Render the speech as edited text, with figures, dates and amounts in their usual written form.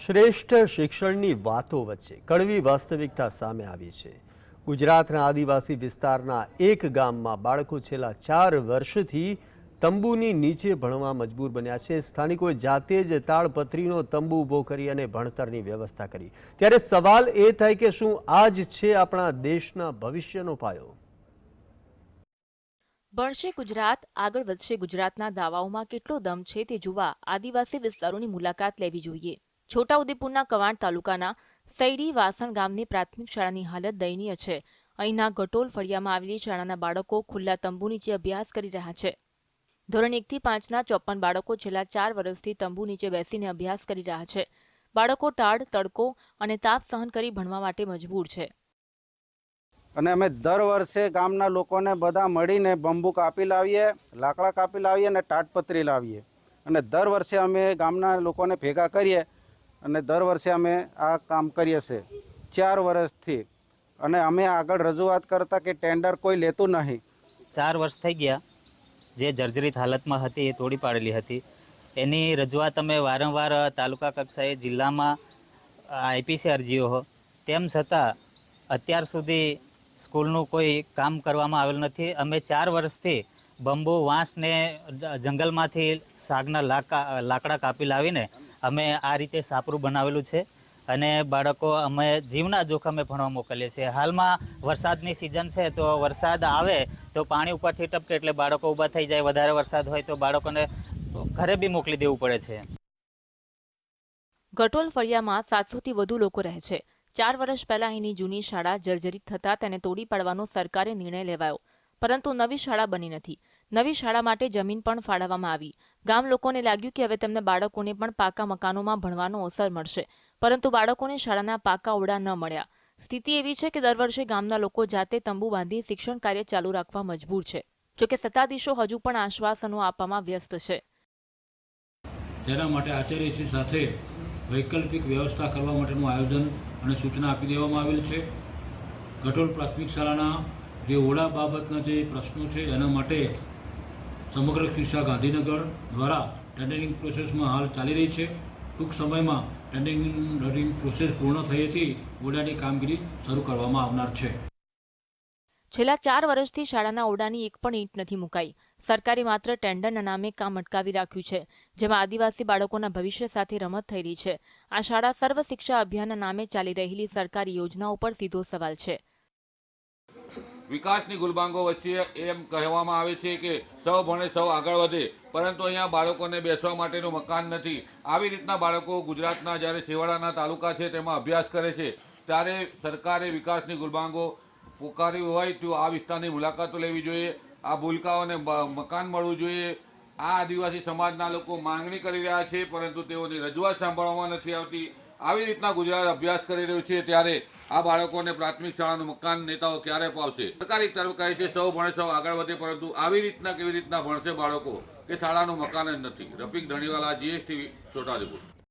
શ્રેષ્ઠ શિક્ષણની વાતો વચ્ચે કડવી વાસ્તવિકતા સામે આવી છે। ગુજરાતના આદિવાસી વિસ્તારના એક ગામમાં બાળકો છેલ્લા 4 વર્ષથી તંબુની નીચે ભણવા મજબૂર બન્યા છે। સ્થાનિકોએ જાતે જ તાડપત્રીનો તંબુ ઊભો કરી અને ભણતરની વ્યવસ્થા કરી। ત્યારે સવાલ એ થાય કે શું આ જ છે આપણા દેશના ભવિષ્યનો પાયો? ભણશે ગુજરાત, આગળ વધશે ગુજરાતના દાવાઓમાં કેટલો દમ છે તે જોવા આદિવાસી વિસ્તારોની મુલાકાત લેવી જોઈએ। છોટાઉદેપુરના કવાંટ તાલુકાના સૈડી વાસણ ગામની પ્રાથમિક શાળાની હાલત દયનીય છે। અહીંના ગટોલ ફળિયામાં આવેલી શાળાના બાળકો ખુલ્લા તંબુ નીચે અભ્યાસ કરી રહ્યા છે। ધોરણ 1 થી 5ના 54 બાળકો છેલ્લા 4 વર્ષથી તંબુ નીચે બેસીને અભ્યાસ કરી રહ્યા છે। બાળકો ટાઢ, તડકો અને તાપ સહન કરી ભણવા માટે મજબૂર છે। અને અમે દર વર્ષે ગામના લોકોને બધા મળીને બંબુ કાપી લાવીએ, લાકડા કાપી લાવીએ અને તાડપત્રી લાવીએ અને દર વર્ષે અમે ગામના લોકોને ભેગા કરીએ અને દર વર્ષે અમે આ કામ કરીએ છીએ 4 વર્ષથી। અને અમે આગળ રજૂઆત કરતા કે ટેન્ડર કોઈ લેતું નહીં। 4 વર્ષ થઈ ગયા જે જર્જરિત હાલતમાં હતી એ તોડી પાડેલી હતી। એની રજૂઆત અમે વારંવાર તાલુકા કક્ષાએ જિલ્લામાં આઈપીસી અરજીઓ, તેમ છતાં અત્યાર સુધી સ્કૂલનું કોઈ કામ કરવામાં આવેલ નથી। અમે 4 વર્ષથી બંબુ, વાંસને જંગલમાંથી સાગના લાકડા કાપી લાવીને અમે આ રીતે સાપરું બનાવેલું છે અને બાળકો અમે જીવના જોખમે ભણવા મોકલીએ છીએ। હાલમાં વરસાદની સિઝન છે તો વરસાદ આવે તો પાણી ઉપરથી ટપકે એટલે બાળકો ઊભા થઈ જાય। વધારે વરસાદ હોય તો બાળકોને ઘરે બી મોકલી દેવું પડે છે। ગટોલ ફળિયામાં 700થી વધુ લોકો રહે છે। 4 વર્ષ પહેલા અહીંની જૂની શાળા જર્જરિત થતા તેને તોડી પાડવાનો સરકારે નિર્ણય લેવાયો, પરંતુ નવી શાળા બની નથી। નવી શાળા માટે જમીન પણ ફાળવવામાં આવી। ગામ લોકોને લાગ્યું કે હવે તેમને બાળકોને પણ પાકા મકાનોમાં ભણવાનો અવસર મળશે, પરંતુ બાળકોને શાળાના પાકા ઓરડા ન મળ્યા। સ્થિતિ એવી છે કે દર વર્ષે ગામના લોકો જાતે તંબુ બાંધી શિક્ષણ કાર્ય ચાલુ રાખવા મજબૂર છે। જોકે સત્તાધીશો હજુ પણ આશ્વાસનો આપવામાં વ્યસ્ત છે। તેના માટે આચાર્યશ્રી સાથે વૈકલ્પિક વ્યવસ્થા કરવા માટેનું આયોજન અને સૂચના આપી દેવામાં આવેલ છે। ગટોલ પ્રાથમિક શાળાના જે ઓરડા બાબતના જે પ્રશ્નો છે એના માટે સમગ્ર શિક્ષા ગાંધીનગર દ્વારા ટેન્ડરિંગ પ્રોસેસમાં હાલ ચાલી રહી છે। ટૂંક સમયમાં ટેન્ડરિંગ પ્રોસેસ પૂર્ણ થયેથી ઓરડાની કામગીરી શરૂ કરવામાં આવનાર છે। છેલ્લા 4 વર્ષથી શાળાના ઓરડાની એક પણ ઈંટ નથી મુકાઈ। સરકારે માત્ર ટેન્ડરના નામે કામ અટકાવી રાખ્યું છે, જેમાં આદિવાસી બાળકોના ભવિષ્ય સાથે રમત થઈ રહી છે। આ શાળા સર્વ શિક્ષા અભિયાનના નામે ચાલી રહેલી સરકારી યોજનાઓ પર સીધો સવાલ છે। વિકાસની ગુલબાંગો વચ્ચે એમ કહેવામાં આવે છે કે સૌ ભણે સૌ આગળ વધે, પરંતુ અહીંયા બાળકોને બેસવા માટેનું મકાન નથી। આવી રીતના બાળકો ગુજરાતના જ્યારે છેવાડાના તાલુકા છે તેમાં અભ્યાસ કરે છે, ત્યારે સરકારે વિકાસની ગુલબાંગો પોકારી હોય તો આ વિસ્તારની મુલાકાતો લેવી જોઈએ। આ ભૂલકાઓને મકાન મળવું જોઈએ। આ આદિવાસી સમાજના લોકો માંગણી કરી રહ્યા છે, પરંતુ તેઓની રજૂઆત સાંભળવામાં નથી આવતી। આવી રીતના ગુજરાત અભ્યાસ કરી રહ્યું છે, ત્યારે આ બાળકોને પ્રાથમિક શાળાનું મકાન નેતાઓ ક્યારે અપાવશે? સરકારી તરફ કહે છે સૌ ભણે સૌ આગળ વધે, પરંતુ આવી રીતના કેવી રીતના ભણશે બાળકો કે શાળાનું મકાન જ નથી? રફીક ધણીવાલા, GSTV, છોટાઉદેપુર।